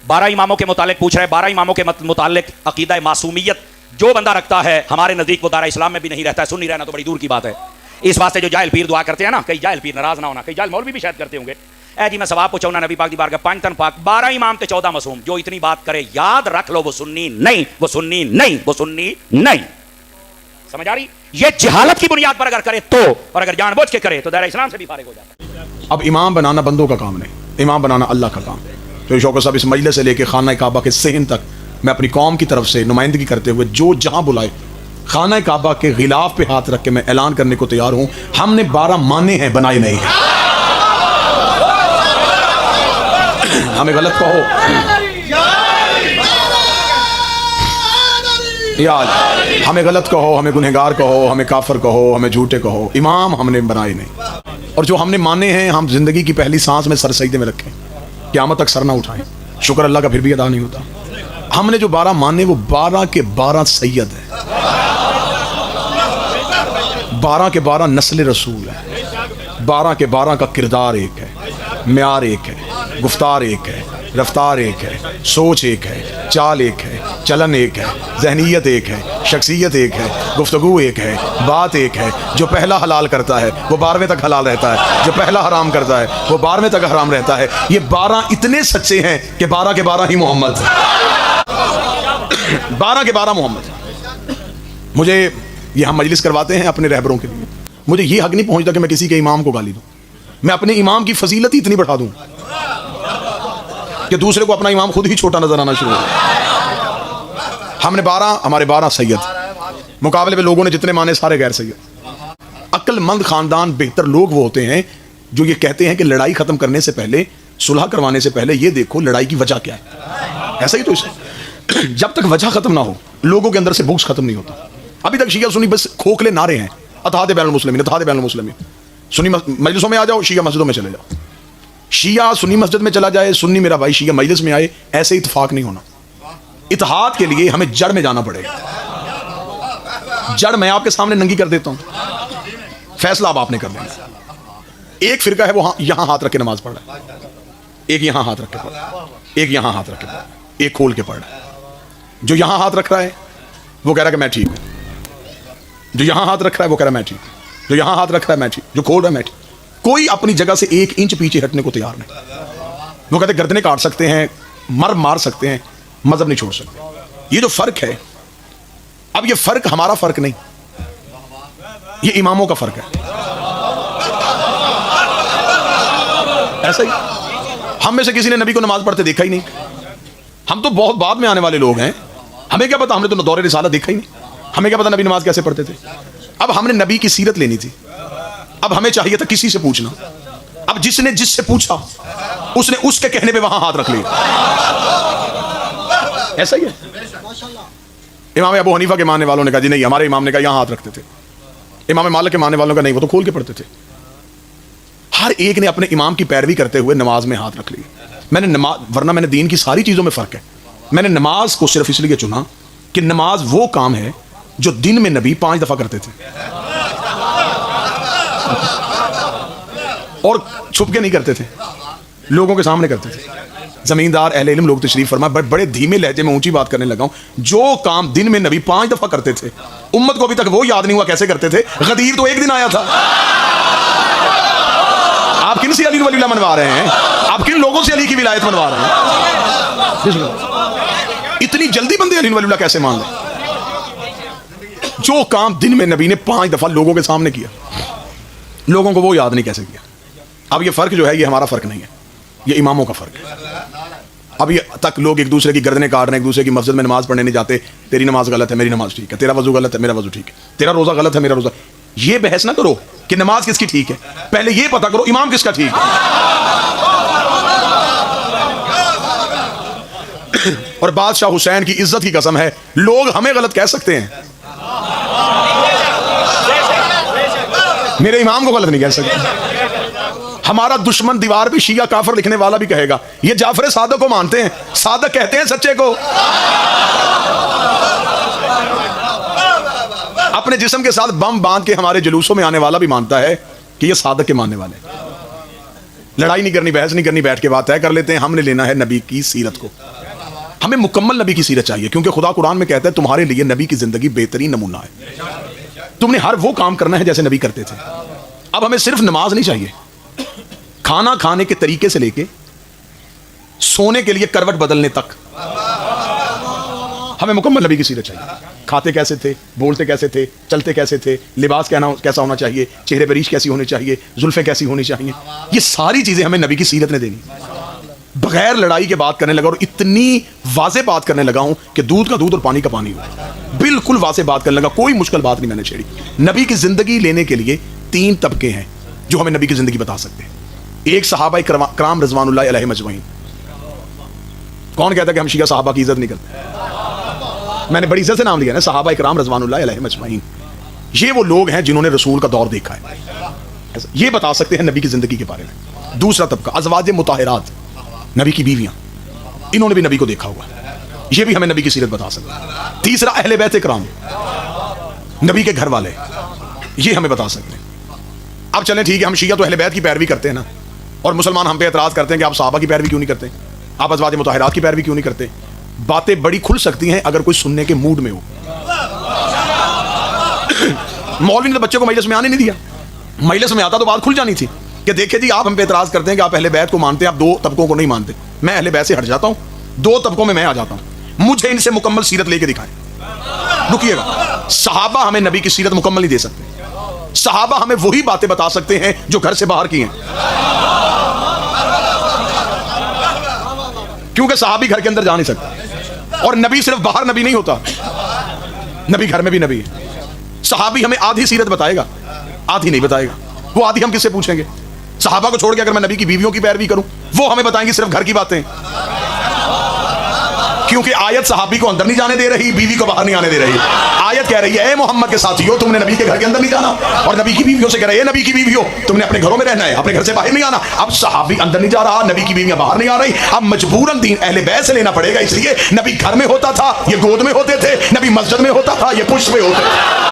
12 इमामों के मुतालिक पूछ रहे हैं, 12 इमामों के मुतालिक अकीदा मासूमियत जो बंदा रखता है, हमारे नजदीक वो दारा इस्लाम में भी नहीं रहता है, सुन्नी रहना तो बड़ी दूर की बात है। इस वास्ते जो जाहिल पीर दुआ करते हैं ना, कई जाहिल पीर नाराज ना होना, कई जाहिल मौलवी भी शायद करते होंगे, ऐ जी मैं सवाब पूछा नबी पाक दी बारगाह 5 तन पाक 12 इमाम ते 14 मासूम, जो इतनी बात करे याद रख लो वो सुन्नी नहीं, वो सुन्नी नहीं, वो सुन्नी नहीं। समझ आ रही? ये जहालत की बुनियाद पर अगर करे तो, और अगर जानबूझ के करे तो दायरा इस्लाम से भी फारिग हो जाता है। अब इमाम बनाना बंदों का काम नहीं, इमाम बनाना अल्लाह का काम है। तो शौकत साहब इस मजलिस से लेकर खाना काबा के सहन तक मैं अपनी कौम की तरफ से नुमाइंदगी करते हुए जो जहां बुलाए खाना काबा के गिलाफ पे हाथ रख के मैं ऐलान करने को तैयार हूं, हमने 12 माने हैं, बनाए नहीं। हमें गलत कहो यार, हमें गलत कहो, हमें गुनहगार कहो, हमें काफर कहो, हमें झूठे कहो, इमाम हमने बनाए नहीं। और जो हमने माने हैं हम जिंदगी की पहली सांस में सर सजदे में रखें, क़यामत तक सर ना उठाएं, शुक्र अल्लाह का फिर भी अदा नहीं होता। हमने जो 12 माने वो 12 के 12 सैयद है, 12 के 12 नस्ल रसूल है, 12 के 12 का किरदार एक है, म्यार एक है, गुफ्तार एक है, रफ्तार एक है, सोच एक है, चाल एक है, चलन एक है, जहनीयत एक है, शख्सियत एक है, गुफ्तगू एक है, बात एक है। जो पहला हलाल करता है वो 12वें तक हलाल रहता है, जो पहला हराम करता है वो 12वें तक हराम रहता है। ये 12 इतने सच्चे हैं कि 12 के 12 ही मोहम्मद, 12 के 12 मोहम्मद। मुझे ये हम मजलिस करवाते हैं अपने रहबरों के लिए, मुझे ये हक नहीं पहुंचता कि मैं किसी के इमाम को गाली दूं। मैं अपने इमाम की फजीलत ही इतनी बढ़ा दूं कि दूसरे को अपना इमाम खुद ही छोटा नजर आना शुरू हो। हमने 12, हमारे 12 सैयद, मुकाबले में लोगों ने जितने माने सारे गैर सैयद। अक्लमंद खानदान बेहतर लोग वो होते हैं जो ये कहते हैं कि लड़ाई खत्म करने से पहले, सुलह करवाने से पहले ये देखो लड़ाई की वजह क्या है। ऐसा ही तो इसे जब तक वजह खत्म ना हो लोगों के अंदर से बुग़्ज़ खत्म नहीं होता। अभी तक शिया सुन्नी बस खोखले नारे हैं, अतहाद बैनुल मुस्लिमीन, अतहाद बैनुल मुस्लिमीन। सुन्नी मजलिसों में आ जाओ, शिया मस्जिदों में चले जाओ। शिया सुन्नी मस्जिद में चला जाए, सुन्नी मेरा भाई शिया मजलिस में आए, ऐसे इत्तेफाक नहीं होना। इत्तेहाद के लिए हमें जड़ में जाना पड़ेगा। जड़ मैं आपके सामने नंगी कर देता हूं, फैसला अब आपने कर देना। एक फिरका है वो यहां हाथ रख के नमाज पढ़ रहा है, एक यहां हाथ रख के पढ़ रहा है, एक यहां हाथ रख के पढ़ रहा है, एक खोल के पढ़ रहा है। जो यहां हाथ रख रहा है वो कह रहा है कि मैं ठीक हूं, जो यहां हाथ रख रहा है वो कह रहा है मैं ठीक हूं, जो यहां हाथ रख रहा है मैं ठीक, जो खोल रहा है मैं ठीक। कोई अपनी जगह से 1 इंच पीछे हटने को तैयार नहीं। वो कहते गर्दनें काट सकते हैं, मर मार सकते हैं, मजहब नहीं छोड़ सकते। ये जो फर्क है, अब ये फर्क हमारा फर्क नहीं, ये इमामों का फर्क है। ऐसा ही हम में से किसी ने नबी को नमाज पढ़ते देखा ही नहीं। हम तो बहुत बाद में आने वाले लोग हैं, हमें क्या पता, हमने तो दौरे रिसाला देखा ही नहीं, हमें क्या पता नबी नमाज कैसे पढ़ते थे। अब हमने नबी की सीरत लेनी थी, अब हमें चाहिए था किसी से पूछना। अब जिसने जिससे पूछा उसने उसके कहने पे वहां हाथ रख लिया। ऐसा ही है। इमाम अबू हनीफा के मानने वालों ने कहा जी नहीं, हमारे इमाम ने कहा यहां हाथ रखते थे। इमाम मालिक के मानने वालों का नहीं, वो तो खोल के पढ़ते थे। हर एक ने अपने इमाम की पैरवी करते हुए नमाज में हाथ रख लिया। मैंने नमाज, वरना मैंने दीन की सारी चीजों में फर्क है। मैंने नमाज को सिर्फ इसलिए चुना कि नमाज वो काम है जो दिन में नबी 5 दफा करते थे और छुप के नहीं करते थे, लोगों के सामने करते थे। जमींदार अहले इल्म लोग तशरीफ फरमा, बड़े धीमे लहजे में ऊंची बात करने लगा हूं। जो काम दिन में नबी 5 दफा करते थे, उम्मत को अभी तक वो याद नहीं हुआ कैसे करते थे। गदीर तो एक दिन आया था। आप किन से अली वली मनवा रहे हैं? आप किन लोगों से अली की विलायत मनवा रहे हैं? इतनी जल्दी बंदे अली वली कैसे मान लें? जो काम दिन में नबी ने 5 दफा लोगों के सामने किया, लोगों को वो याद नहीं कैसे किया। अब ये फर्क जो है, ये हमारा फर्क नहीं है, ये इमामों का फर्क है। अब ये तक लोग एक दूसरे की गर्दनें काट रहे हैं, एक दूसरे की मस्जिद में नमाज पढ़ने नहीं जाते। तेरी नमाज गलत है, मेरी नमाज ठीक है, तेरा वजू गलत है, मेरा वजू ठीक है, तेरा रोजा गलत है, मेरा रोजा। ये बहस ना करो कि नमाज किसकी ठीक है, पहले ये पता करो इमाम किसका ठीक है। और बादशाह हुसैन की इज्जत की कसम है, लोग हमें गलत कह सकते हैं, मेरे इमाम को गलत नहीं कह सकते। हमारा दुश्मन दीवार पे शिया काफर लिखने वाला भी कहेगा ये जाफर सादक को मानते हैं, सादक कहते हैं सच्चे को। अपने जिस्म के साथ बम बांध के हमारे जुलूसों में आने वाला भी मानता है कि ये सादक के मानने वाले। लड़ाई नहीं करनी, बहस नहीं करनी, बैठ के बात तय कर लेते हैं। हमने लेना है नबी की सीरत को, हमें मुकम्मल नबी की सीरत चाहिए, क्योंकि खुदा कुरान में कहता है तुम्हारे लिए नबी की जिंदगी बेहतरीन नमूना है। तुमने हर वो काम करना है जैसे नबी करते थे। अब हमें सिर्फ नमाज नहीं चाहिए, खाना खाने के तरीके से लेके सोने के लिए करवट बदलने तक हमें मुकम्मल नबी की सीरत चाहिए। खाते कैसे थे, बोलते कैसे थे, चलते कैसे थे, लिबास कैसा होना चाहिए, चेहरे पर रीश कैसी होनी चाहिए, जुल्फें कैसी होनी चाहिए, ये सारी चीजें हमें नबी की सीरत ने देनी। बगैर लड़ाई के बात करने लगा और इतनी वाज़े बात करने लगा हूं कि दूध का दूध और पानी का पानी हो, बिल्कुल वाज़े बात करने लगा, कोई मुश्किल बात नहीं मैंने छेड़ी। नबी की जिंदगी लेने के लिए 3 तबके हैं जो हमें नबी की जिंदगी बता सकते हैं। एक सहाबा कराम रिज़वानुल्लाह अलैहिम अजमईन। कौन कहता कि हम शिया सहाबा की इज्जत नहीं करते? मैंने बड़ी इज्जत से नाम लिया ना, सहाबा इकराम रिज़वानुल्लाह अलैहिम अजमईन। ये वो लोग हैं जिन्होंने रसूल का दौर देखा है, ये बता सकते हैं नबी की जिंदगी के बारे में। दूसरा तबका अज़वाज मुताहिरात, नबी की बीवियां, इन्होंने भी नबी को देखा हुआ, ये भी हमें नबी की सीरत बता सकते हैं। तीसरा अहले बैत इकराम, नबी के घर वाले, ये हमें बता सकते हैं। अब चलें ठीक है, हम शिया तो अहले बैत की पैरवी करते हैं ना, और मुसलमान हम पे एतराज करते हैं कि आप सहाबा की पैरवी क्यों नहीं करते, आप अज़वाज मुताहिरात की पैरवी क्यों नहीं करते। बातें बड़ी खुल सकती हैं अगर कोई सुनने के मूड में हो। मौलवी ने तो बच्चे को मजलिस में आने नहीं दिया, मजलिस में आता तो बात खुल जानी थी कि देखिए जी आप हम पे एतराज करते हैं कि आप अहले बैत को मानते हैं, आप 2 तबकों को नहीं मानते। मैं अहले बैत से हट जाता हूं, 2 तबकों में मैं आ जाता हूं, मुझे इनसे मुकम्मल सीरत लेके दिखाएं। रुकिएगा, सहाबा हमें नबी की सीरत मुकम्मल नहीं दे सकते। सहाबा हमें वही बातें बता सकते हैं जो घर से बाहर की हैं, क्योंकि सहाबी घर के अंदर जा नहीं सकता, और नबी सिर्फ बाहर नबी नहीं होता, नबी घर में भी नबी है। सहाबी हमें आधी सीरत बताएगा, आधी नहीं बताएगा। वो आधी हम किससे पूछेंगे? सहाबा को छोड़ के अगर मैं नबी की बीवियों की पैरवी करूं, वो हमें बताएंगे सिर्फ घर की बातें, क्योंकि आयत सहाबी को अंदर नहीं जाने दे रही, बीवी को बाहर नहीं आने दे रही। आयत कह रही है ए मोहम्मद के साथियों, तुमने नबी के घर के अंदर नहीं जाना, और नबी की बीवियों से कह रही है नबी की बीवियों, तुमने अपने घरों में रहना है, अपने घर से बाहर नहीं आना। अब सहाबी अंदर नहीं जा रहा, नबी की बीवियां बाहर नहीं आ रही, अब मजबूरन दीन अहले बैत से लेना पड़ेगा। इसलिए नबी घर में होता था, ये गोद में होते थे, नबी मस्जिद में होता था, ये पुष्ट में होते थे।